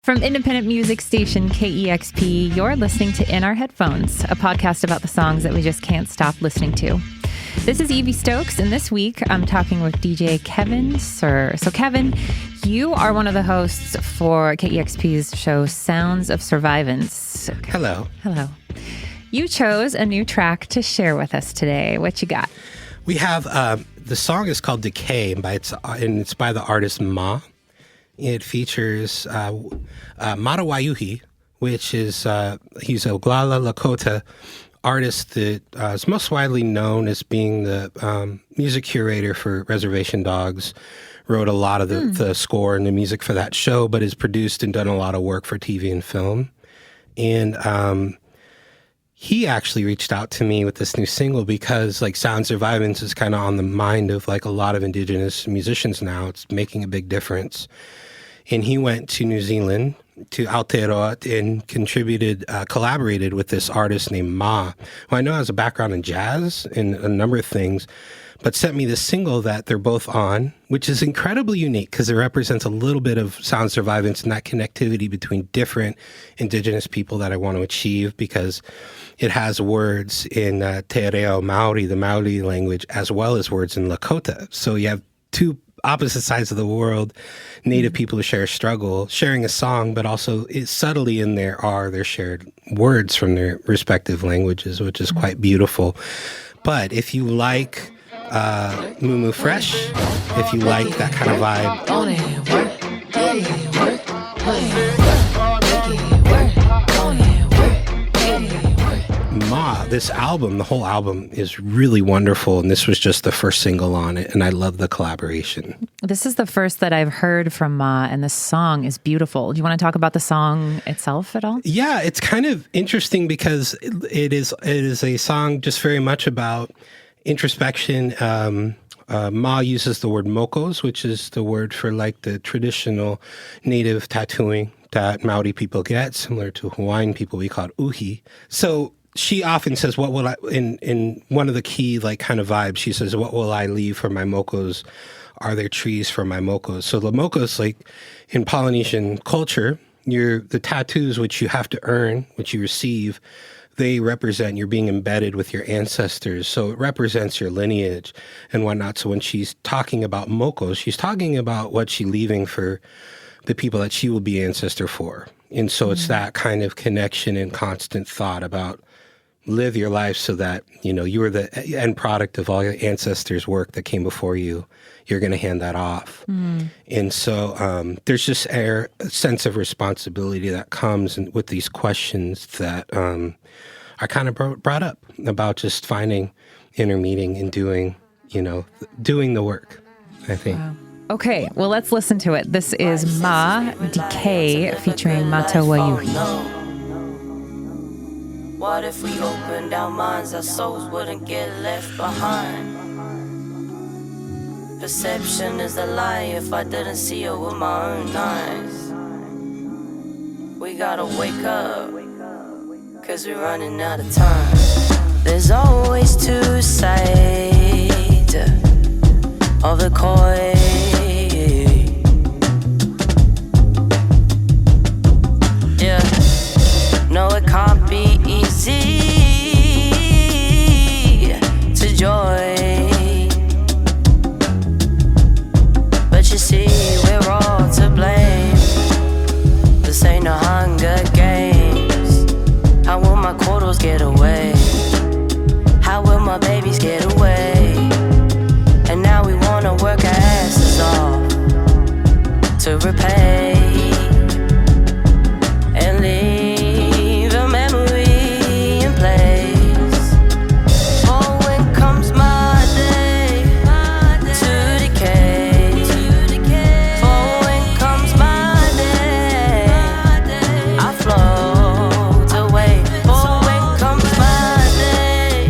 From independent music station KEXP, you're listening to In Our Headphones, a podcast about the songs that we just can't stop listening to. This is Evie Stokes, and this week I'm talking with DJ Kevin Sir. So Kevin, you are one of the hosts for KEXP's show Sounds of Survivance. Hello. Hello. You chose a new track to share with us today. What you got? We have, the song is called Decay, and it's by the artist Ma. It features Mato Wayuhi, which is, he's a Oglala Lakota artist that is most widely known as being the music curator for Reservation Dogs. Wrote a lot of the score and the music for that show, but has produced and done a lot of work for TV and film. And he actually reached out to me with this new single because like Sounds of Survivance is kind of on the mind of like a lot of indigenous musicians now. It's making a big difference. And he went to New Zealand, to Aotearoa, and collaborated with this artist named Ma, who I know has a background in jazz and a number of things, but sent me this single that they're both on, which is incredibly unique because it represents a little bit of Sounds of Survivance and that connectivity between different indigenous people that I want to achieve, because it has words in Te Reo Maori, the Maori language, as well as words in Lakota. So you have two opposite sides of the world, Native people who share a struggle, sharing a song, but also subtly in there are their shared words from their respective languages, which is quite beautiful. But if you like Moo Fresh, if you like that kind of vibe, Ma, this album, the whole album is really wonderful, and this was just the first single on it, and I love the collaboration. This is the first that I've heard from Ma, and the song is beautiful. Do you want to talk about the song itself at all? Yeah, it's kind of interesting because it is a song just very much about introspection. Ma uses the word mokos, which is the word for like the traditional native tattooing that Maori people get, similar to Hawaiian people, we call it uhi. So she often says, what will I, in one of the key like kind of vibes, she says, what will I leave for my mokos? Are there trees for my mokos? So the mokos, like in Polynesian culture, the tattoos which you have to earn, which you receive, they represent you're being embedded with your ancestors. So it represents your lineage and whatnot. So when she's talking about mokos, she's talking about what she's leaving for the people that she will be ancestor for. And so it's that kind of connection and constant thought about live your life so that, you know, you are the end product of all your ancestors' work that came before you. You're going to hand that off. And so there's just a sense of responsibility that comes with these questions that are kind of brought up about just finding inner meaning and doing the work, I think. Wow. Okay, well, let's listen to it. This is Ma, Decay, featuring Mato Wayuhi. What if we opened our minds, our souls wouldn't get left behind? Perception is a lie if I didn't see it with my own eyes. We gotta wake up, cause we're running out of time. There's always two sides of the coin. Yeah, no, it can't be easy to join, but you see, we're all to blame. This ain't no Hunger Games. How will my quarters get away? How will my babies get away? And now we wanna work our asses off to repay and leave a memory in place. Oh, when comes my day to decay. Oh, when comes my day, I float away. Oh, when comes my day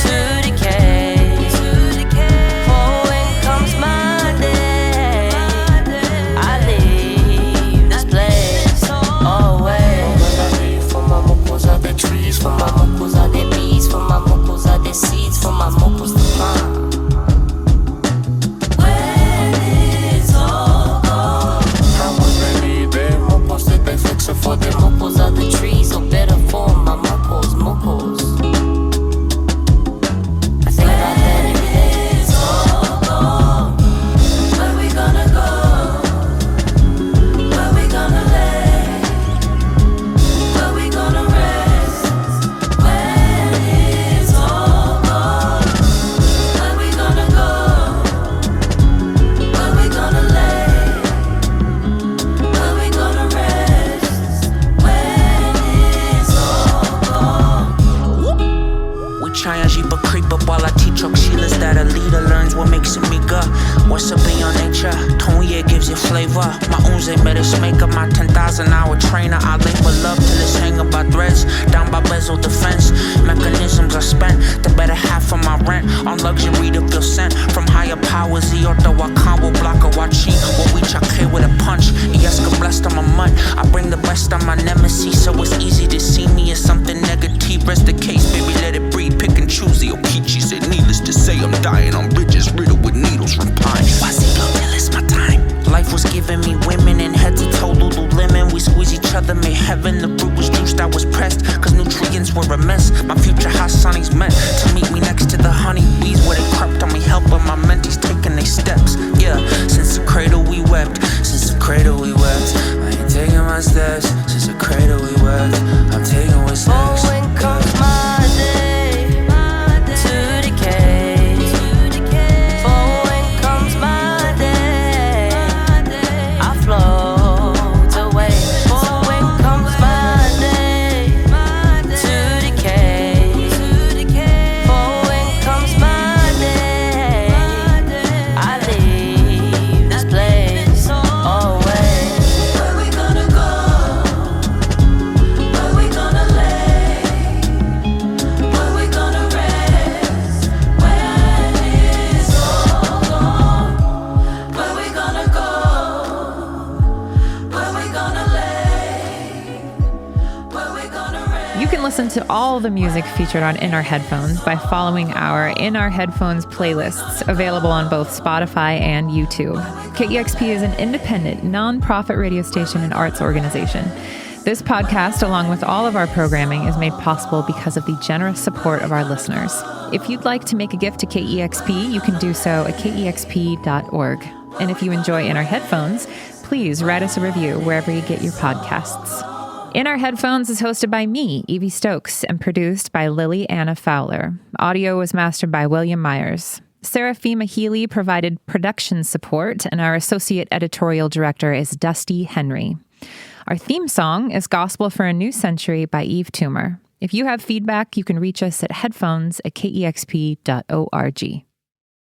to decay. Oh, when comes my day, I live Chokshilas that a leader learns what makes him meager. What's up in your nature? Tonye gives you flavor. My unze made us maker, my 10,000 hour trainer. I labor love till it's hanging by threads. Down by bezel defense. Mechanisms I spent the better half of my rent on luxury to feel sent from higher powers. Ioto Wakambo Blocka Wachin. What we chake with a punch. Yeska blessed on my mud. I bring the best on my nemesis, so it's easy to see me as something negative. Rest the case, baby, let it breathe. Pick and choose the Okichi. Said needless to say, I'm dying on bridges riddled with needles from pine. Wazilo, it's my time. Life was giving me women and head to toe Lululemon. We squeeze each other, made heaven. The fruit was juiced, I was pressed, cause nutrients were a mess. My future hot sonnies meant to meet me next to the honeybees, where they crept on me, helping my mentees taking their steps. Yeah, since the cradle we wept, since the cradle we wept. I ain't taking my steps, since the cradle we wept. I'm taking what's next. Oh, when comes my day to decay. Oh, when comes my day, I float away. Oh, when comes my day to decay. Oh, when comes my day, I leave this place away. Where we gonna go? Where we gonna lay? Where we gonna rest? When it's all gone. Where we gonna go? Where we gonna lay? Where we gonna rest? You can listen to all the music featured on In Our Headphones by following our In Our Headphones playlists, available on both Spotify and YouTube. KEXP is an independent, non-profit radio station and arts organization. This podcast, along with all of our programming, is made possible because of the generous support of our listeners. If you'd like to make a gift to KEXP, you can do so at kexp.org. And if you enjoy In Our Headphones, please write us a review wherever you get your podcasts. In Our Headphones is hosted by me, Evie Stokes, and produced by Lilly Anna Fowler. Audio was mastered by William Myers. Serafima Healy provided production support, and our associate editorial director is Dusty Henry. Our theme song is Gospel for a New Century by Eve Toomer. If you have feedback, you can reach us at headphones@kexp.org.